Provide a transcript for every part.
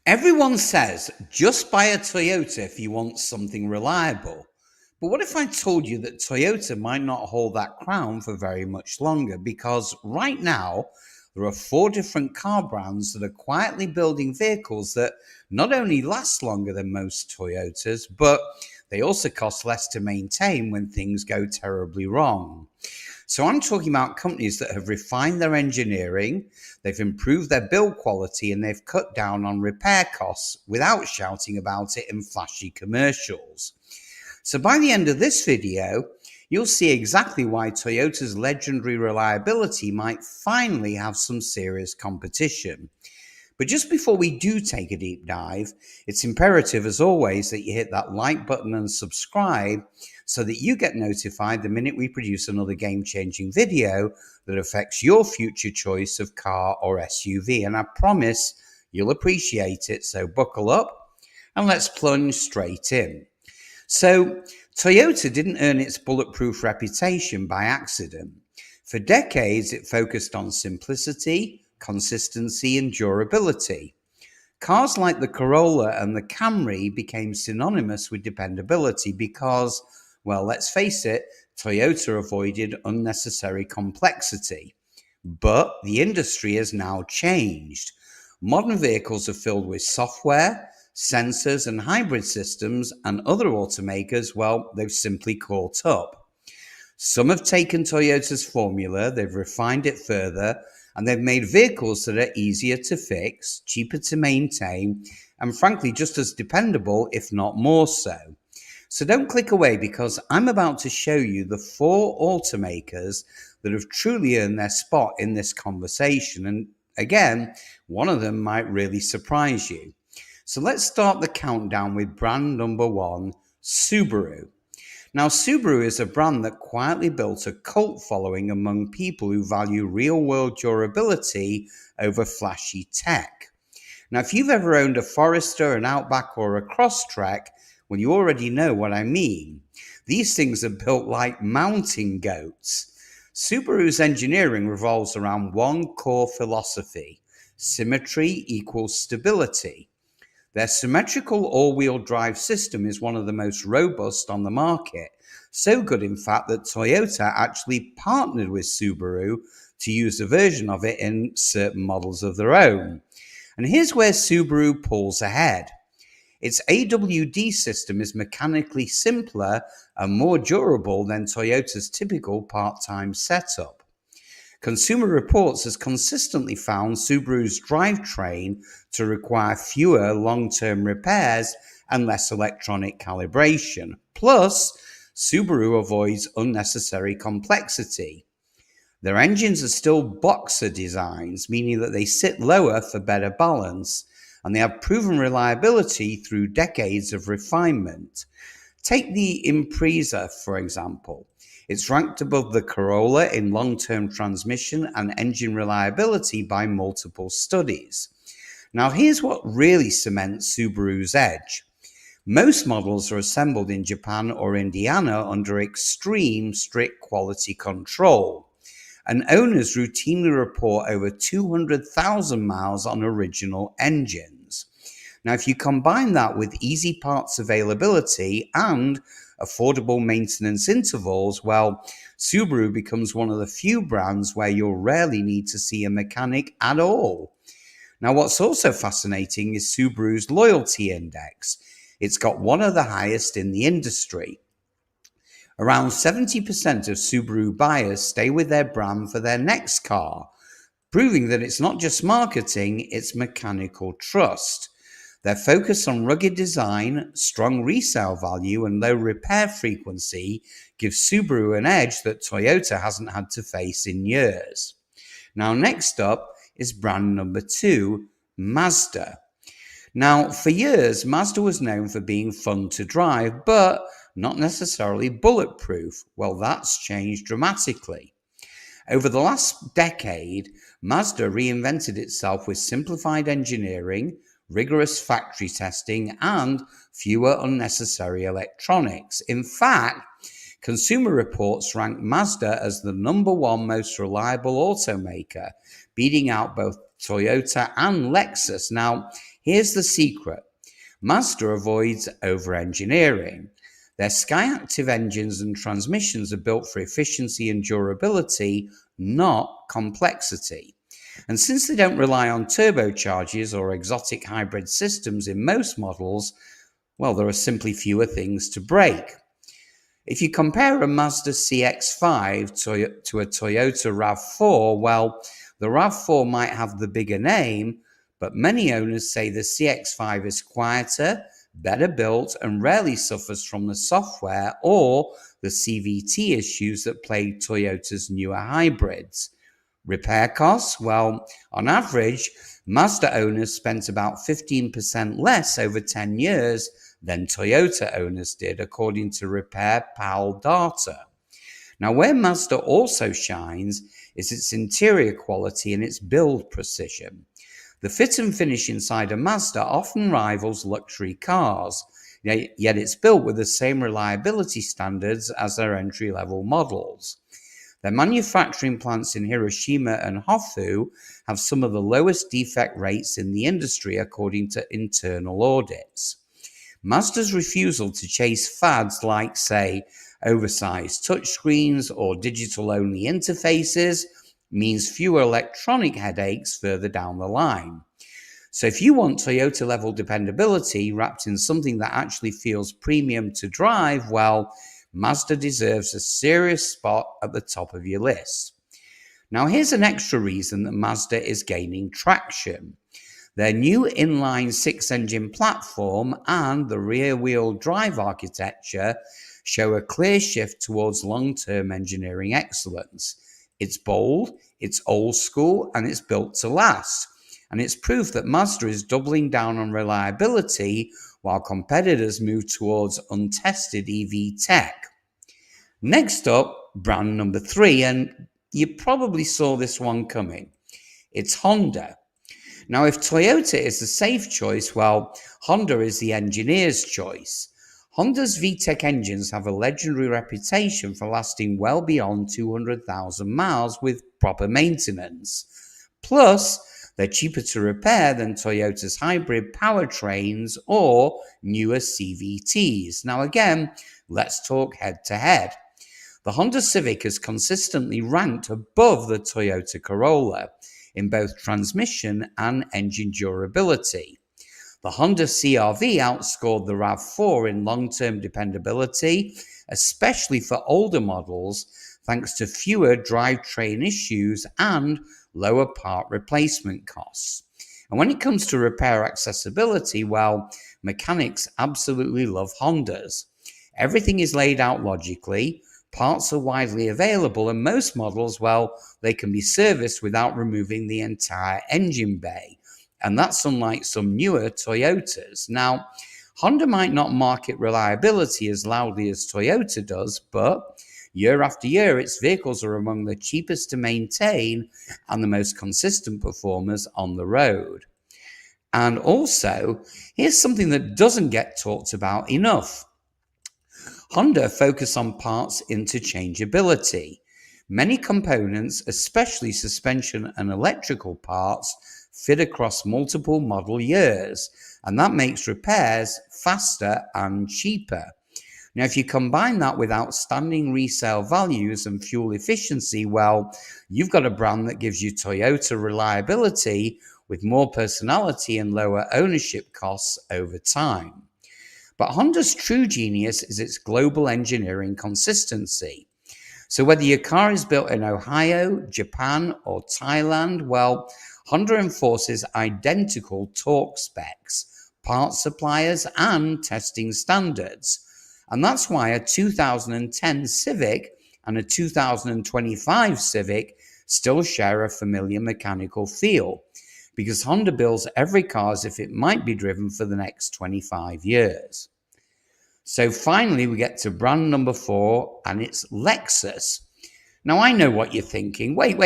Everyone says just buy a Toyota if you want something reliable. But what if I told you that Toyota might not hold that crown for very much longer? Because right now, there are four different car brands that are quietly building vehicles that not only last longer than most Toyotas, but they also cost less to maintain when things go terribly wrong. So I'm talking about companies that have refined their engineering, they've improved their build quality, and they've cut down on repair costs without shouting about it in flashy commercials. So by the end of this video, you'll see exactly why Toyota's legendary reliability might finally have some serious competition. But just before we do take a deep dive, it's imperative, as always, that you hit that like button and subscribe so that you get notified the minute we produce another game-changing video that affects your future choice of car or SUV. And I promise you'll appreciate it, so buckle up and let's plunge straight in. So, Toyota didn't earn its bulletproof reputation by accident. For decades, it focused on simplicity, consistency, and durability. Cars like the Corolla and the Camry became synonymous with dependability because, well, let's face it, Toyota avoided unnecessary complexity. But the industry has now changed. Modern vehicles are filled with software, sensors, and hybrid systems, and other automakers, well, they've simply caught up. Some have taken Toyota's formula, they've refined it further, and they've made vehicles that are easier to fix, cheaper to maintain, and frankly, just as dependable, if not more so. So don't click away, because I'm about to show you the four automakers that have truly earned their spot in this conversation. And again, one of them might really surprise you. So let's start the countdown with brand number one, Subaru. Now, Subaru is a brand that quietly built a cult following among people who value real-world durability over flashy tech. Now, if you've ever owned a Forester, an Outback, or a Crosstrek, well, you already know what I mean. These things are built like mountain goats. Subaru's engineering revolves around one core philosophy: symmetry equals stability. Their symmetrical all-wheel drive system is one of the most robust on the market. So good, in fact, that Toyota actually partnered with Subaru to use a version of it in certain models of their own. And here's where Subaru pulls ahead. Its AWD system is mechanically simpler and more durable than Toyota's typical part-time setup. Consumer Reports has consistently found Subaru's drivetrain to require fewer long-term repairs and less electronic calibration. Plus, Subaru avoids unnecessary complexity. Their engines are still boxer designs, meaning that they sit lower for better balance, and they have proven reliability through decades of refinement. Take the Impreza, for example. It's ranked above the Corolla in long-term transmission and engine reliability by multiple studies. Now, here's what really cements Subaru's edge. Most models are assembled in Japan or Indiana under extreme strict quality control, and owners routinely report over 200,000 miles on original engines. Now, if you combine that with easy parts availability and affordable maintenance intervals, well, Subaru becomes one of the few brands where you'll rarely need to see a mechanic at all. Now, what's also fascinating is Subaru's loyalty index. It's got one of the highest in the industry. Around 70% of Subaru buyers stay with their brand for their next car, proving that it's not just marketing, it's mechanical trust. Their focus on rugged design, strong resale value, and low repair frequency gives Subaru an edge that Toyota hasn't had to face in years. Now, next up is brand number two, Mazda. Now, for years, Mazda was known for being fun to drive, but not necessarily bulletproof. Well, that's changed dramatically. Over the last decade, Mazda reinvented itself with simplified engineering, rigorous factory testing, and fewer unnecessary electronics. In fact, Consumer Reports ranked Mazda as the number one most reliable automaker, beating out both Toyota and Lexus. Now, here's the secret. Mazda avoids over-engineering. Their Skyactiv engines and transmissions are built for efficiency and durability, not complexity. And since they don't rely on turbochargers or exotic hybrid systems in most models, well, there are simply fewer things to break. If you compare a Mazda CX-5 to a Toyota RAV4, well, the RAV4 might have the bigger name, but many owners say the CX-5 is quieter, better built, and rarely suffers from the software or the CVT issues that plague Toyota's newer hybrids. Repair costs? Well, on average, Mazda owners spent about 15% less over 10 years than Toyota owners did, according to Repair Pal data. Now, where Mazda also shines is its interior quality and its build precision. The fit and finish inside a Mazda often rivals luxury cars, yet it's built with the same reliability standards as their entry-level models. Their manufacturing plants in Hiroshima and Hofu have some of the lowest defect rates in the industry, according to internal audits. Mazda's refusal to chase fads like, say, oversized touchscreens or digital-only interfaces means fewer electronic headaches further down the line. So if you want Toyota-level dependability wrapped in something that actually feels premium to drive, well, Mazda deserves a serious spot at the top of your list. Now, here's an extra reason that Mazda is gaining traction. Their new inline 6-engine platform and the rear-wheel drive architecture show a clear shift towards long-term engineering excellence. It's bold, it's old school, and it's built to last. And it's proof that Mazda is doubling down on reliability while competitors move towards untested EV tech. Next up, brand number 3, and you probably saw this one coming. It's Honda. Now, if Toyota is the safe choice, well, Honda is the engineer's choice. Honda's VTEC engines have a legendary reputation for lasting well beyond 200,000 miles with proper maintenance. Plus, they're cheaper to repair than Toyota's hybrid powertrains or newer CVTs. Now again, let's talk head-to-head. The Honda Civic has consistently ranked above the Toyota Corolla in both transmission and engine durability. The Honda CR-V outscored the RAV4 in long-term dependability, especially for older models, thanks to fewer drivetrain issues and lower part replacement costs. And when it comes to repair accessibility, well, mechanics absolutely love Hondas. Everything is laid out logically, parts are widely available, and most models, well, they can be serviced without removing the entire engine bay. And that's unlike some newer Toyotas. Now, Honda might not market reliability as loudly as Toyota does, but year after year, its vehicles are among the cheapest to maintain and the most consistent performers on the road. And also, here's something that doesn't get talked about enough. Honda focus on parts interchangeability. Many components, especially suspension and electrical parts, fit across multiple model years, and that makes repairs faster and cheaper. Now, if you combine that with outstanding resale values and fuel efficiency, well, you've got a brand that gives you Toyota reliability with more personality and lower ownership costs over time. But Honda's true genius is its global engineering consistency. So whether your car is built in Ohio, Japan, or Thailand, well, Honda enforces identical torque specs, parts suppliers, and testing standards. And that's why a 2010 Civic and a 2025 Civic still share a familiar mechanical feel, because Honda builds every car as if it might be driven for the next 25 years. So finally, we get to brand number 4, and it's Lexus. Now, I know what you're thinking. Wait.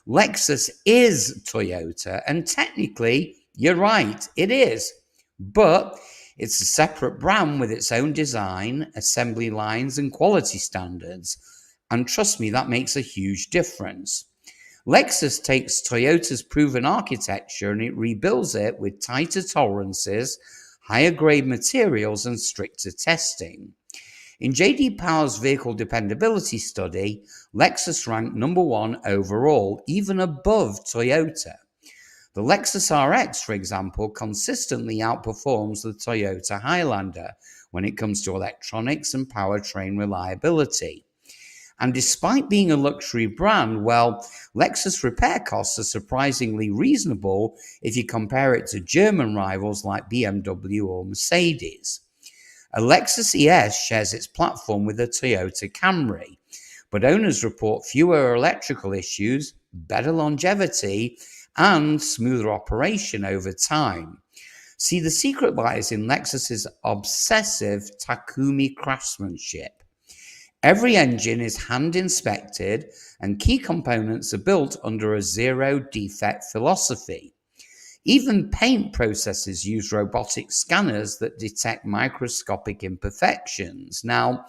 Lexus is Toyota, and technically, you're right, it is. But it's a separate brand with its own design, assembly lines, and quality standards. And trust me, that makes a huge difference. Lexus takes Toyota's proven architecture and it rebuilds it with tighter tolerances, higher grade materials, and stricter testing. In J.D. Power's vehicle dependability study, Lexus ranked number one overall, even above Toyota. The Lexus RX, for example, consistently outperforms the Toyota Highlander when it comes to electronics and powertrain reliability. And despite being a luxury brand, well, Lexus repair costs are surprisingly reasonable if you compare it to German rivals like BMW or Mercedes. A Lexus ES shares its platform with a Toyota Camry, but owners report fewer electrical issues, better longevity, and smoother operation over time. See, the secret lies in Lexus's obsessive Takumi craftsmanship. Every engine is hand inspected and key components are built under a zero defect philosophy. Even paint processes use robotic scanners that detect microscopic imperfections. Now,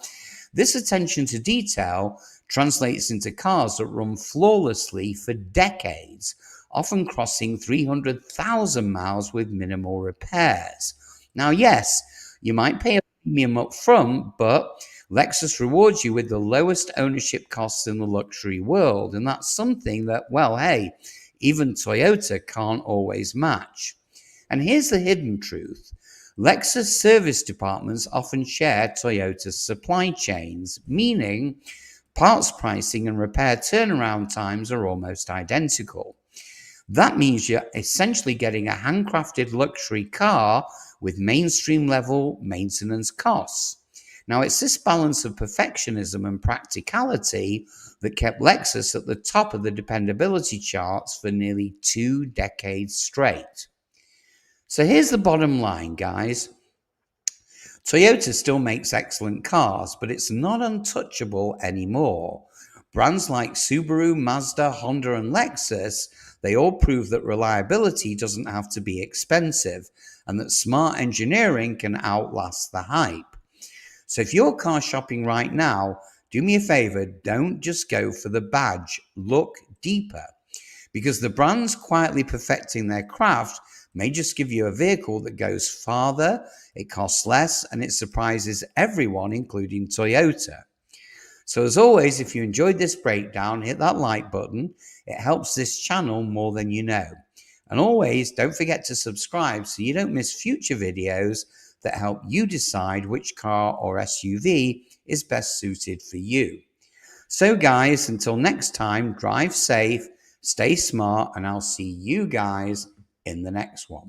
this attention to detail translates into cars that run flawlessly for decades, often crossing 300,000 miles with minimal repairs. Now, yes, you might pay a premium up front, but Lexus rewards you with the lowest ownership costs in the luxury world, and that's something that, well, hey, even Toyota can't always match. And here's the hidden truth. Lexus service departments often share Toyota's supply chains, meaning parts pricing and repair turnaround times are almost identical. That means you're essentially getting a handcrafted luxury car with mainstream level maintenance costs. Now, it's this balance of perfectionism and practicality that kept Lexus at the top of the dependability charts for nearly 2 decades straight. So here's the bottom line, guys. Toyota still makes excellent cars, but it's not untouchable anymore. Brands like Subaru, Mazda, Honda, and Lexus, they all prove that reliability doesn't have to be expensive and that smart engineering can outlast the hype. So if you're car shopping right now, do me a favor, don't just go for the badge, look deeper. Because the brands quietly perfecting their craft may just give you a vehicle that goes farther, it costs less, and it surprises everyone, including Toyota. So as always, if you enjoyed this breakdown, hit that like button. It helps this channel more than you know. And always, don't forget to subscribe so you don't miss future videos that help you decide which car or SUV is best suited for you. So guys, until next time, drive safe, stay smart, and I'll see you guys in the next one.